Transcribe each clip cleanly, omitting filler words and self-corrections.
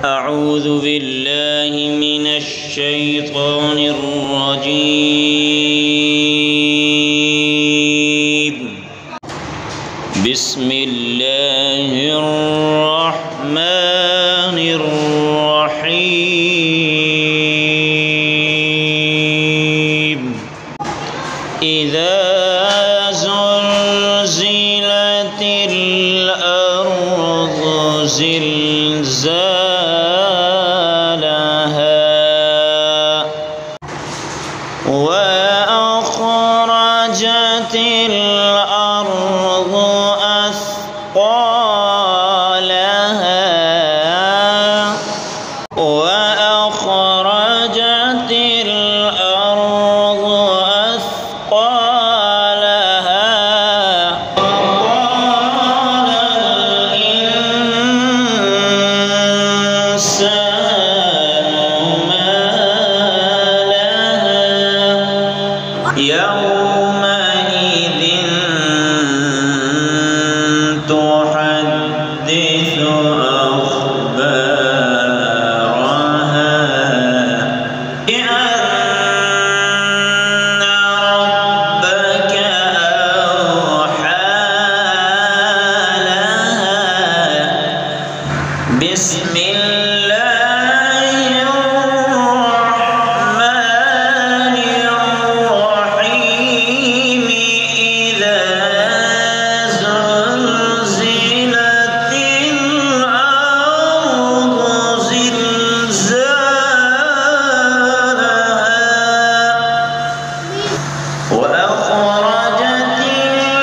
أعوذ بالله من الشيطان الرجيم. بسم الله الرحمن الرحيم. إذا زلزلت الأرض زلزالها وأخرجت الأرض أثقالها وأخرجت الأرض أثقالها وقال الإنسان ما لها يومئذ تحدث أخبارها بأن ربك أوحى لها. بسم الله الرحمن الرحيم. إذا زلزلت الأرض زلزالها وأخرجت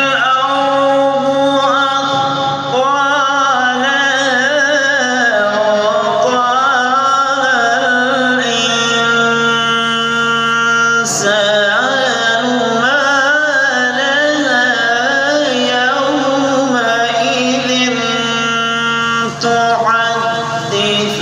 الأرض أثقالها وقال الإنسان ما لها يومئذ تحدث